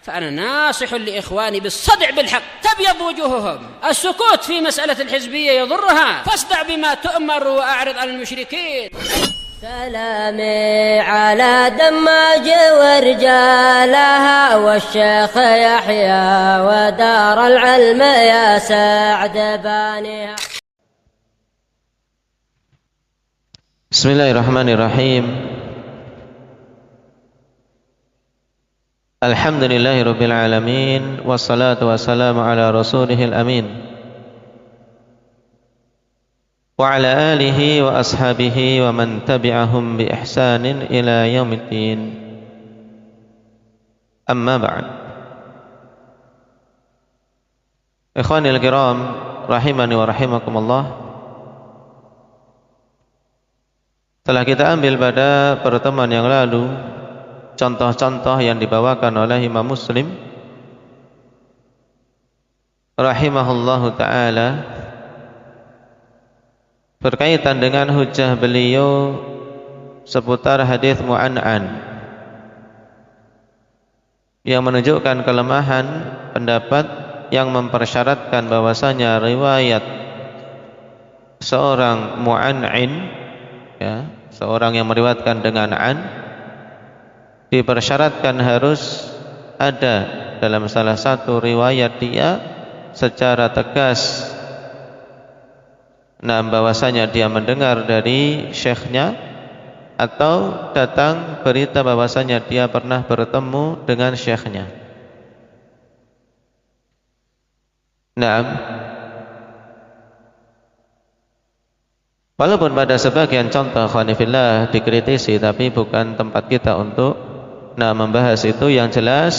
فأنا ناصح لإخواني بالصدع بالحق تبيض وجوههم. السكوت في مسألة الحزبية يضرها، فاصدع بما تؤمر وأعرض عن المشركين. سلامي على دماج ورجالها والشيخ يحيى ودار العلم يا سعد بانيها. Bismillahirrahmanirrahim. Alhamdulillahirabbil alamin wassalatu wassalamu ala rasulihil amin wa ala alihi wa ashabihi wa man tabi'ahum bi ihsanin ila yaumiddin. Amma ba'd. Ikhwanil kiram rahimani wa rahimakumullah. Telah kita ambil pada pertemuan yang lalu contoh-contoh yang dibawakan oleh Imam Muslim rahimahullahu ta'ala berkaitan dengan hujjah beliau seputar hadis mu'an'an yang menunjukkan kelemahan pendapat yang mempersyaratkan bahwasanya riwayat seorang mu'an'in, ya, seorang yang meriwayatkan dengan an, dipersyaratkan harus ada dalam salah satu riwayat dia secara tegas bahwasanya dia mendengar dari syekhnya atau datang berita bahwasanya dia pernah bertemu dengan syekhnya. Walaupun pada sebagian contoh khonifillah dikritisi, tapi bukan tempat kita untuk membahas itu. Yang jelas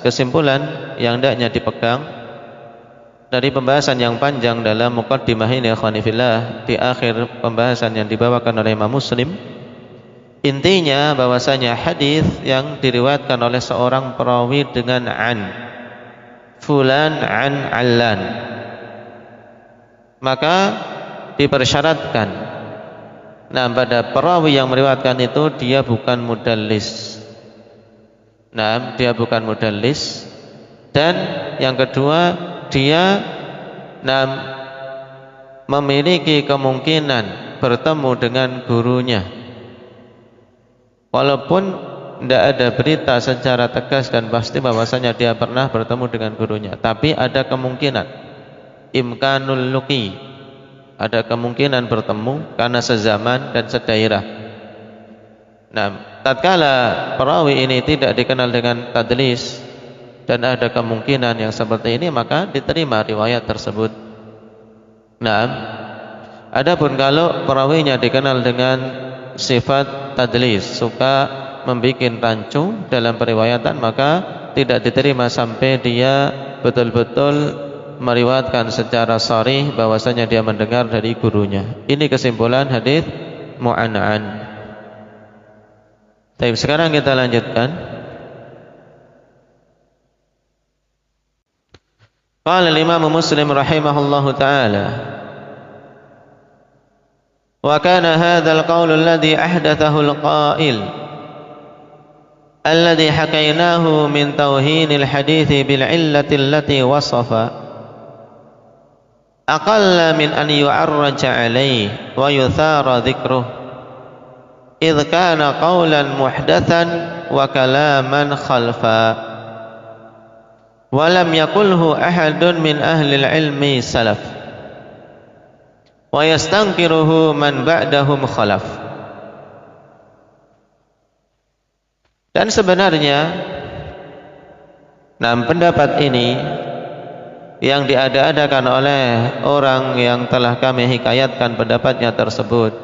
kesimpulan yang hendaknya dipegang dari pembahasan yang panjang dalam muqaddimah ini khonifillah, di akhir pembahasan yang dibawakan oleh Imam Muslim, intinya bahwasanya hadis yang diriwayatkan oleh seorang perawi dengan an, fulan an allan, maka dipersyaratkan pada perawi yang meriwayatkan itu dia bukan mudallis. Dia bukan mudallis. Dan yang kedua, dia memiliki kemungkinan bertemu dengan gurunya, walaupun tidak ada berita secara tegas dan pasti bahwasanya dia pernah bertemu dengan gurunya, tapi ada kemungkinan, imkanul luqi, ada kemungkinan bertemu karena sezaman dan sedairah. Tatkala perawi ini tidak dikenal dengan tadlis dan ada kemungkinan yang seperti ini, maka diterima riwayat tersebut. Adapun kalau perawinya dikenal dengan sifat tadlis, suka membuat rancu dalam periwayatan, maka tidak diterima sampai dia betul-betul meriwayatkan secara sharih bahwasanya dia mendengar dari gurunya. Ini kesimpulan hadis mu'an'an. Baik, sekarang kita lanjutkan. Qala al-Imam Muslim rahimahullahu ta'ala, wa kana hadzal qaul alladhi ahdathahu al-qail alladhi hakainahu min tawhinil hadits bil illati allati wasafa aqalla min an yu'arraja alayhi wa yuthara dhikruhu idh kana qawlan muhdathan wa kalaman khalfa wa lam yakulhu ahadun min ahli al-ilmi salaf wa yastankiruhu man ba'dahum khalaf. Dan sebenarnya pendapat ini yang diada-adakan oleh orang yang telah kami hikayatkan pendapatnya tersebut,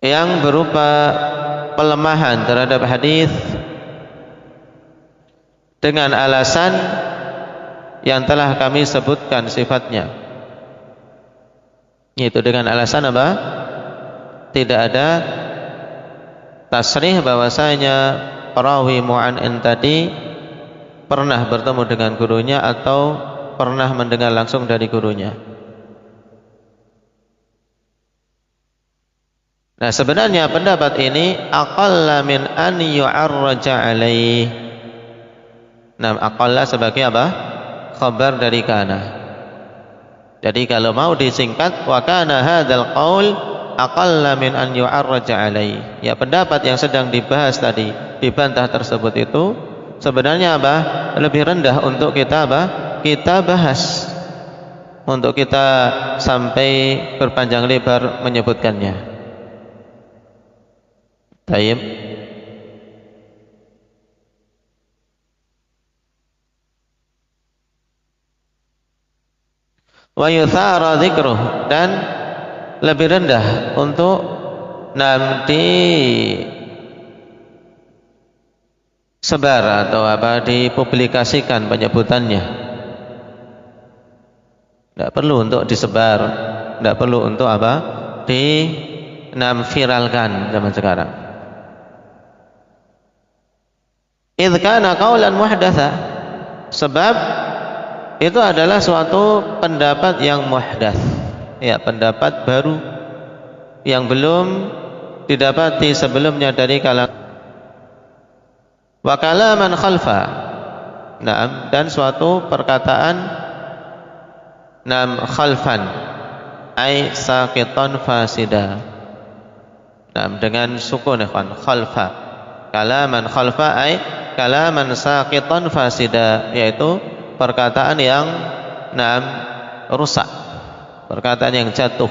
yang berupa pelemahan terhadap hadis dengan alasan yang telah kami sebutkan sifatnya, yaitu dengan alasan apa? Tidak ada tasrih bahwasanya perawi mu'an'an tadi pernah bertemu dengan gurunya atau pernah mendengar langsung dari gurunya. Nah, sebenarnya pendapat ini aqalla min an yu'arraja alaih. Nah, aqalla sebagai apa? Khabar dari kana. Jadi kalau mau disingkat, wa kana hadzal qaul aqalla min an yu'arraja alaih. Ya, pendapat yang sedang dibahas tadi, dibantah tersebut itu sebenarnya apa? Lebih rendah untuk kita apa? Kita bahas. Untuk kita sampai berpanjang lebar menyebutkannya. Tayyib. Wa yuthara dzikruh, dan lebih rendah untuk nanti sebar atau apa dipublikasikan penyebutannya. Tidak perlu untuk disebar, tidak perlu untuk apa viralkan zaman sekarang. Idz kana qaulan muhdatsa, sebab itu adalah suatu pendapat yang muhdats, ya, pendapat baru yang belum didapati sebelumnya dari kalangan. Wa kalaman khalfa, nah, dan suatu perkataan khalfan ai saqitan fasida, nah, dengan sukun ikhwan, khalfa, kalaman khalfa ai kalaman saqitan fasida, yaitu perkataan yang rusak, perkataan yang jatuh,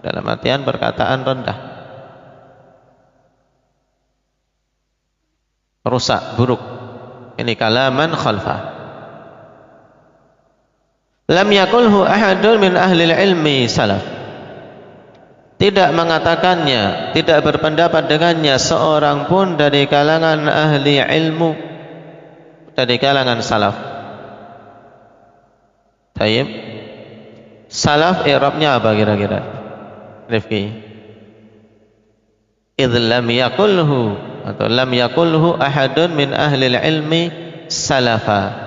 dalam artian perkataan rendah, rusak, buruk. Ini kalaman khalfa. Lam yakulhu ahadun min ahli ilmi salaf, tidak mengatakannya, tidak berpendapat dengannya seorang pun dari kalangan ahli ilmu, dari kalangan salaf. Tayyib. Salaf i'rabnya apa kira-kira? Rifki. Idz lam yakulhu atau lam yakulhu ahadun min ahli ilmi salafa.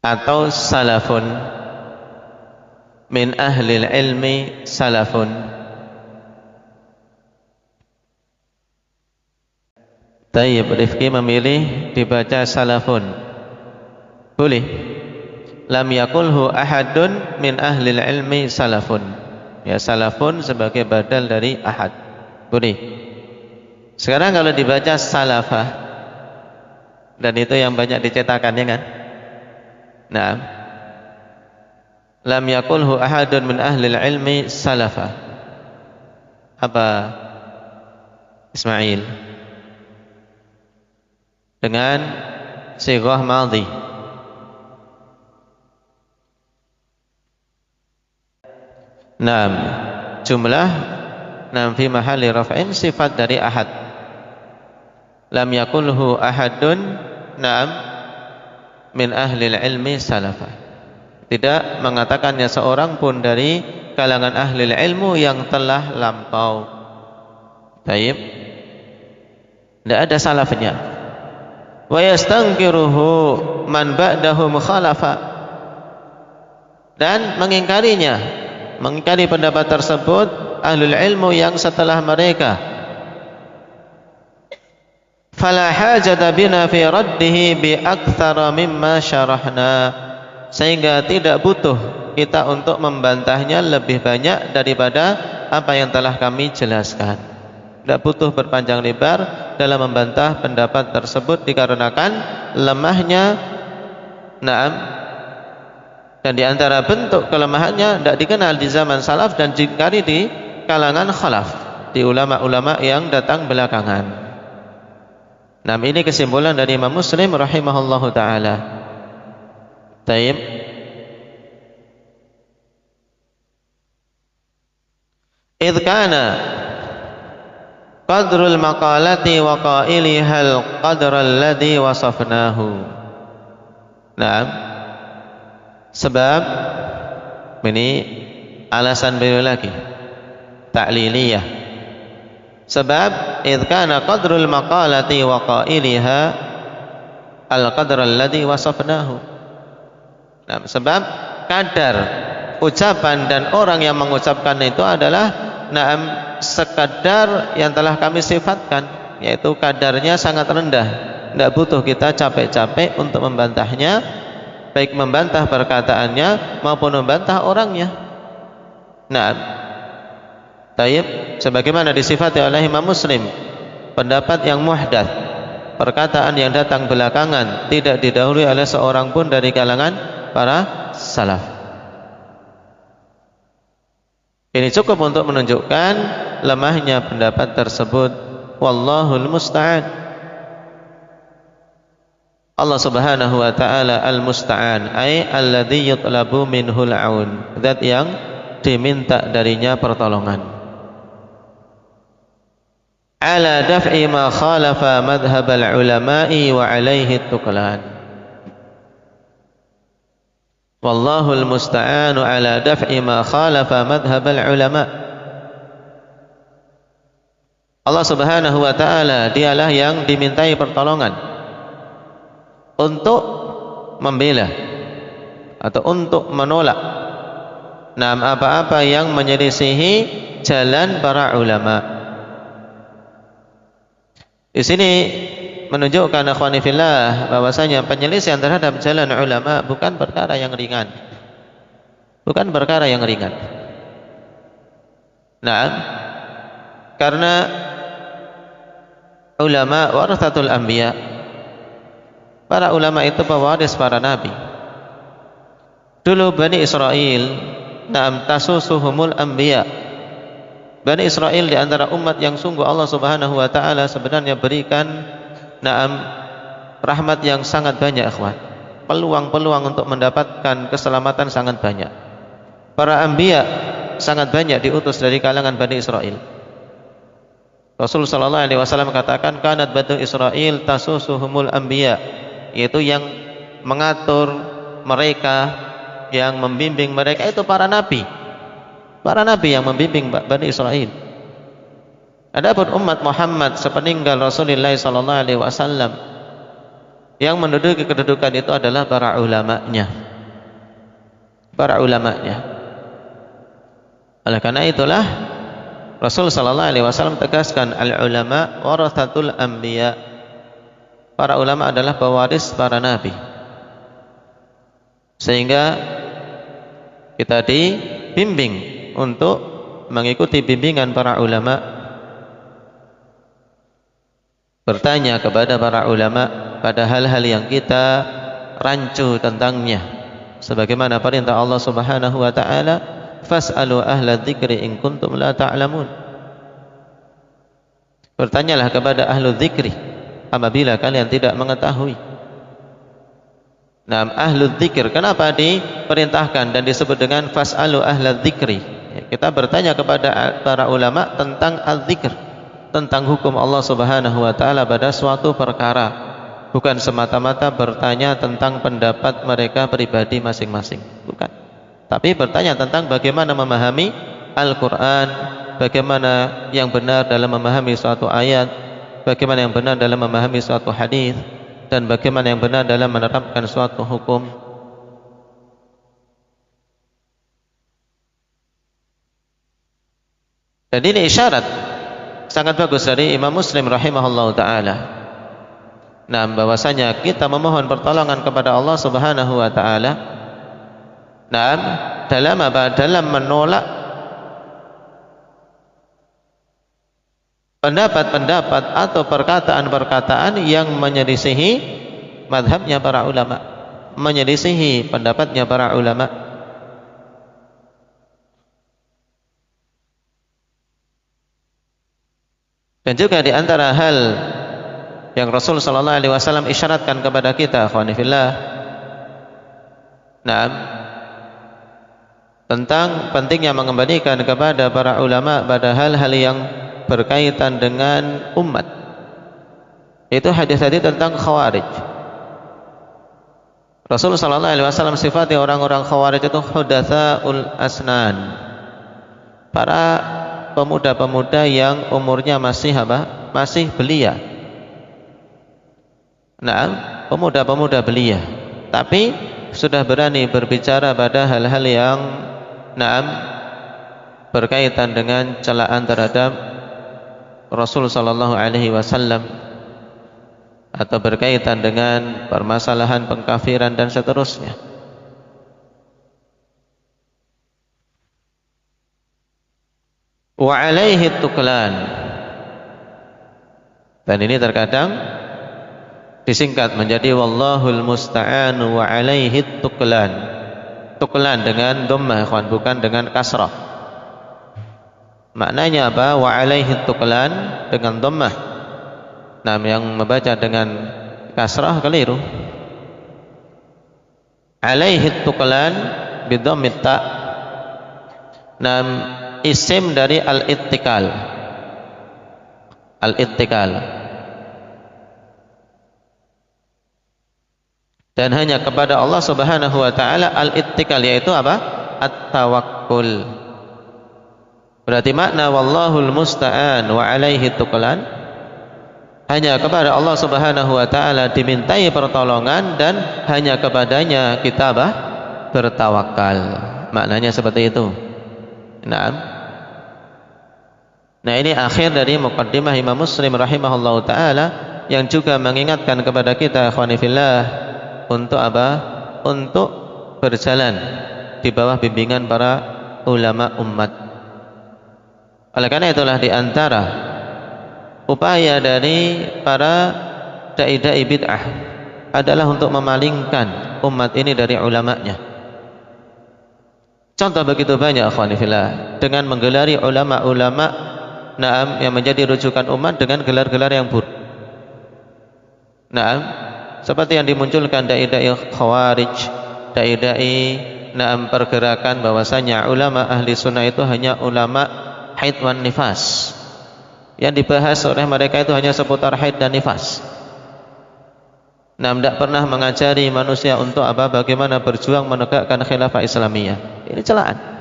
Atau salafun min ahli ilmi salafun. Tayyib, Rifki memilih dibaca salafun. Boleh. Lam yakulhu ahadun min ahli ilmi salafun. Ya, salafun sebagai badal dari ahad. Boleh. Sekarang kalau dibaca salafah, dan itu yang banyak dicetakan, ya kan? Nah, lam yakulhu ahadun min ahli ilmi salafa. Apa Ismail? Dengan sighah madhi. Naam, jumlah fi mahalli raf'in, sifat dari ahad. Lam yakulhu ahadun min ahli ilmi salafa, tidak mengatakannya seorang pun dari kalangan ahli ilmu yang telah lampau. Baik, tidak ada salafnya. Wa yastankiruhu man ba'dahum khalafa, dan mengingkarinya, mengingkari pendapat tersebut ahlul ilmu yang setelah mereka. Fala hajata bina fi raddihi bi aktsara mimma syarahna, sehingga tidak butuh kita untuk membantahnya lebih banyak daripada apa yang telah kami jelaskan. Tidak butuh berpanjang lebar dalam membantah pendapat tersebut dikarenakan lemahnya. Naam. Dan di antara bentuk kelemahannya tidak dikenal di zaman salaf dan diingkari di kalangan khalaf, di ulama-ulama yang datang belakangan. Nah, ini kesimpulan dari Imam Muslim rahimahullahu ta'ala. Taib. Idh kana qadrul maqalati wa qailihal qadral ladhi wasafnahu. Nah, sebab Ini alasan beliau lagi, ta'liliyah. Sebab idh kana qadrul maqalati wa qailiha al-qadr alladhi wasafnahu. Nah, sebab kadar ucapan dan orang yang mengucapkan itu adalah sekadar yang telah kami sifatkan, yaitu kadarnya sangat rendah. Tidak butuh kita capek-capek untuk membantahnya, baik membantah perkataannya maupun membantah orangnya. Nah, taib, sebagaimana disifati oleh Imam Muslim, pendapat yang muhdats, perkataan yang datang belakangan, tidak didahului oleh seorang pun dari kalangan para salaf. Ini cukup untuk menunjukkan lemahnya pendapat tersebut. Wallahul musta'an. Allah Subhanahu wa taala al-musta'an, ay alladzi yutlabu minhul aun, zat yang diminta darinya pertolongan. Ala daf'i ma khalafa madhhab al-ulama'i wa alaihi tuqlan. Wallahul musta'anu ala daf'i ma khalafa madhhab al-ulama'. Allah Subhanahu wa taala dialah yang dimintai pertolongan untuk membela atau untuk menolak apa-apa yang menyelisihi jalan para ulama. Di sini menunjukkan akhwani fillah bahwasanya penyelisihan terhadap jalan ulama bukan perkara yang ringan. Bukan perkara yang ringan. Nah, karena ulama warathatul anbiya, para ulama itu pewaris para nabi. Dulu Bani Israel, tasusuhumul anbiya. Bani Israel di antara umat yang sungguh Allah Subhanahu wa taala sebenarnya berikan rahmat yang sangat banyak, ikhwan. Peluang-peluang untuk mendapatkan keselamatan sangat banyak. Para anbiya sangat banyak diutus dari kalangan Bani Israel. Rasul sallallahu alaihi wasallam katakan, kanat Bani Israel tasusuhumul anbiya, yaitu yang mengatur mereka, yang membimbing mereka itu para nabi. Para nabi yang membimbing Bani Israel. Adapun umat Muhammad sepeninggal Rasulullah sallallahu alaihi wasallam, yang menduduki kedudukan itu adalah para ulamanya. Para ulamanya. Oleh karena itulah Rasul sallallahu alaihi wasallam tegaskan, al ulama warathatul anbiya. Para ulama adalah pewaris para nabi. Sehingga kita dibimbing untuk mengikuti bimbingan para ulama, bertanya kepada para ulama pada hal-hal yang kita rancu tentangnya, sebagaimana perintah Allah Subhanahu wa taala, fas'alu ahla dzikri in kuntum la ta'lamun. Bertanyalah kepada ahlu dzikri apabila kalian tidak mengetahui. Nah, ahlu dzikir kenapa diperintahkan dan disebut dengan fas'alu ahla dzikri? Kita bertanya kepada para ulama tentang al-dzikr, tentang hukum Allah Subhanahu wa taala pada suatu perkara, bukan semata-mata bertanya tentang pendapat mereka pribadi masing-masing, bukan. Tapi bertanya tentang bagaimana memahami Al-Qur'an, bagaimana yang benar dalam memahami suatu ayat, bagaimana yang benar dalam memahami suatu hadis, dan bagaimana yang benar dalam menerapkan suatu hukum. Dan ini isyarat sangat bagus dari Imam Muslim rahimahullahu taala. Nah, bahwasanya kita memohon pertolongan kepada Allah Subhanahu wa taala. Nah, dalam apa? Dalam menolak pendapat-pendapat atau perkataan-perkataan yang menyelisihi madhabnya para ulama, menyelisihi pendapatnya para ulama. Dan juga di antara hal yang Rasul sallallahu alaihi wasallam isyaratkan kepada kita, akhwani fillah, tentang pentingnya mengembalikan kepada para ulama pada hal-hal yang berkaitan dengan umat. Itu hadis tadi tentang Khawarij. Rasul sallallahu alaihi wasallam sifati orang-orang Khawarij itu hudatsaul asnan. Para pemuda-pemuda yang umurnya masih apa? Masih belia. Nah, pemuda-pemuda belia, tapi sudah berani berbicara pada hal-hal yang berkaitan dengan celaan terhadap Rasul sallallahu alaihi wasallam atau berkaitan dengan permasalahan pengkafiran dan seterusnya. Wa alaihi tuklan. Dan ini terkadang disingkat menjadi wallahul musta'an wa alaihi tuklan. Tuklan dengan dhammah, bukan dengan kasrah. Maknanya apa? Wa alaihi tuklan dengan dhammah. Nah, yang membaca dengan kasrah keliru. Alaihi tuklan bidhammit ta. Nah, isim dari al-ittikal. Al-ittikal. Dan hanya kepada Allah Subhanahu wa taala al-ittikal, yaitu apa? At-tawakkul. Berarti makna wallahul musta'an wa alaihi tuklan, hanya kepada Allah Subhanahu wa taala dimintai pertolongan dan hanya kepadanya kita bertawakal. Maknanya seperti itu. Nah, ini akhir dari muqaddimah Imam Muslim rahimahullahu taala yang juga mengingatkan kepada kita ikhwani fillah untuk apa? Untuk berjalan di bawah bimbingan para ulama umat. Oleh karena itulah di antara upaya dari para dai-dai bid'ah adalah untuk memalingkan umat ini dari ulamanya. Contoh begitu banyak akhwani fillah, dengan menggelari ulama-ulama yang menjadi rujukan umat dengan gelar-gelar yang buruk. Seperti yang dimunculkan dai-dai Khawarij, dai-dai pergerakan bahwasanya ulama ahli sunnah itu hanya ulama haid wan nifas. Yang dibahas oleh mereka itu hanya seputar haid dan nifas. Tidak pernah mengajari manusia untuk apa? Bagaimana berjuang menegakkan khilafah Islamiyah. Ini celaan.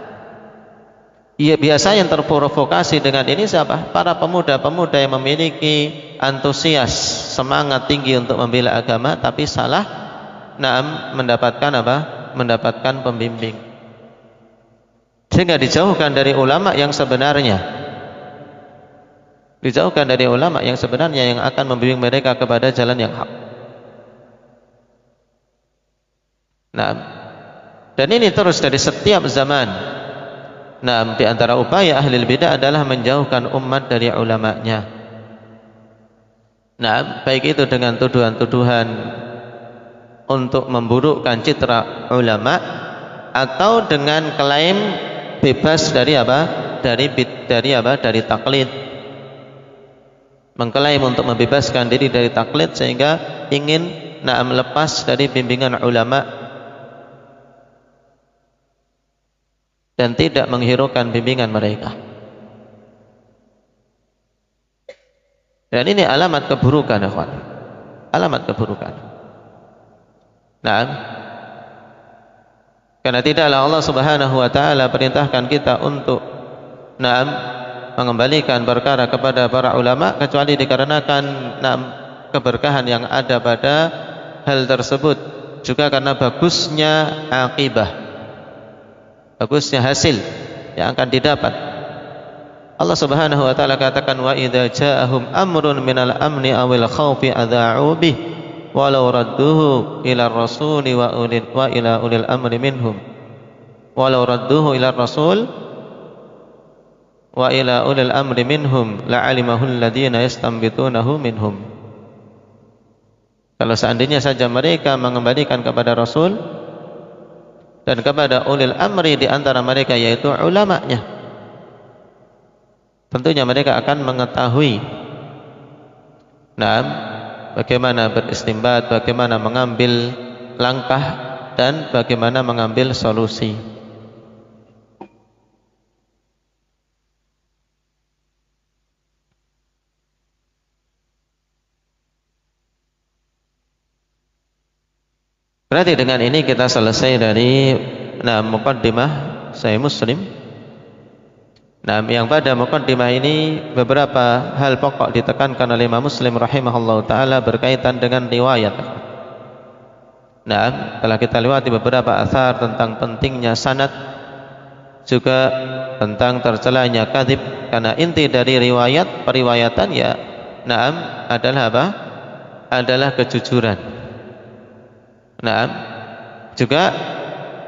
Ya, biasa yang terprovokasi dengan ini siapa? Para pemuda-pemuda yang memiliki antusias, semangat tinggi untuk membela agama, tapi salah mendapatkan apa? Mendapatkan pembimbing. Sehingga dijauhkan dari ulama yang sebenarnya. Dijauhkan dari ulama yang sebenarnya yang akan membimbing mereka kepada jalan yang hak. Dan ini terus dari setiap zaman. Di antara upaya ahli bidah adalah menjauhkan umat dari ulamanya. Baik itu dengan tuduhan-tuduhan untuk memburukkan citra ulama atau dengan klaim bebas dari apa? Dari taklid. Mengklaim untuk membebaskan diri dari taklid sehingga ingin lepas dari bimbingan ulama dan tidak menghiraukan bimbingan mereka. Dan ini alamat keburukan, ikhwan. Alamat keburukan. Karena tidaklah Allah Subhanahu wa taala perintahkan kita untuk mengembalikan perkara kepada para ulama kecuali dikarenakan keberkahan yang ada pada hal tersebut, juga karena bagusnya akibah, bagusnya hasil yang akan didapat. Allah Subhanahu wa taala katakan wa idza ja'ahum amrun minal amni awil khaufi adza'u bih walau radduhu ila rasuli wa ila ulil amri minhum walau radduhu ila rasul wa ila ulil amri minhum la'alimahu alladhina yastanbitunahu minhum. Kalau seandainya saja mereka mengembalikan kepada Rasul dan kepada ulil amri di antara mereka, yaitu ulamanya, tentunya mereka akan mengetahui bagaimana beristimbat, bagaimana mengambil langkah dan bagaimana mengambil solusi. Berarti dengan ini kita selesai dari muqaddimah Sahih Muslim. Yang pada muqaddimah ini beberapa hal pokok ditekankan oleh Imam Muslim rahimahullahu taala berkaitan dengan riwayat. Telah kita lewati beberapa athar tentang pentingnya sanad, juga tentang tercelanya kadzib, karena inti dari riwayat periwayatan adalah apa? Adalah kejujuran. Juga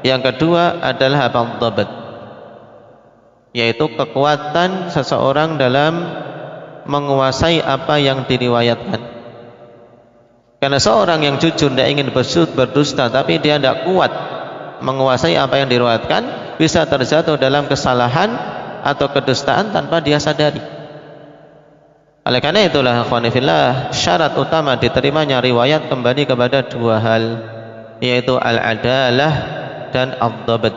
yang kedua adalah dhabt, yaitu kekuatan seseorang dalam menguasai apa yang diriwayatkan. Karena seorang yang jujur tidak ingin berdusta, tapi dia tidak kuat menguasai apa yang diriwayatkan, bisa terjatuh dalam kesalahan atau kedustaan tanpa dia sadari. Oleh karena itulah akhwanifillah, syarat utama diterimanya riwayat kembali kepada dua hal, yaitu al-adalah dan ad-dhabt.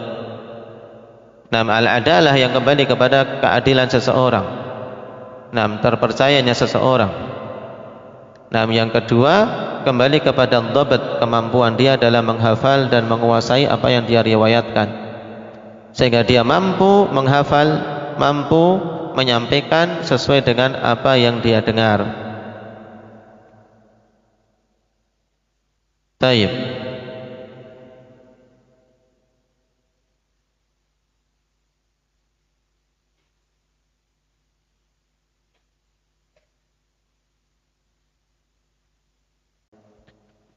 Al-adalah yang kembali kepada keadilan seseorang, terpercayanya seseorang. Yang kedua kembali kepada dhabt, kemampuan dia dalam menghafal dan menguasai apa yang dia riwayatkan, sehingga dia mampu menghafal, mampu menyampaikan sesuai dengan apa yang dia dengar. Baik.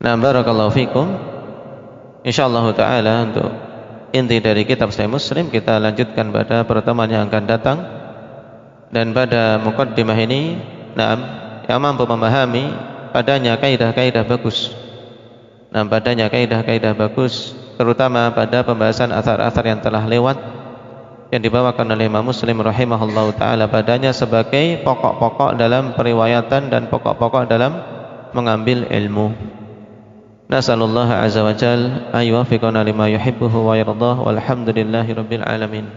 Barakallahu fikum. Insyaallah taala untuk inti dari kitab Sahih Muslim kita lanjutkan pada pertemuan yang akan datang. Dan pada muqaddimah ini, yang mampu memahami padanya kaidah-kaidah bagus. Padanya kaidah-kaidah bagus, terutama pada pembahasan athar-athar yang telah lewat yang dibawakan oleh Imam Muslim rahimahullahu taala padanya sebagai pokok-pokok dalam periwayatan dan pokok-pokok dalam mengambil ilmu. Nasallallahu azza wa jalla ay yuwaffiqana lima yuhibbuhu wa yardah, walhamdulillahi rabbil alamin.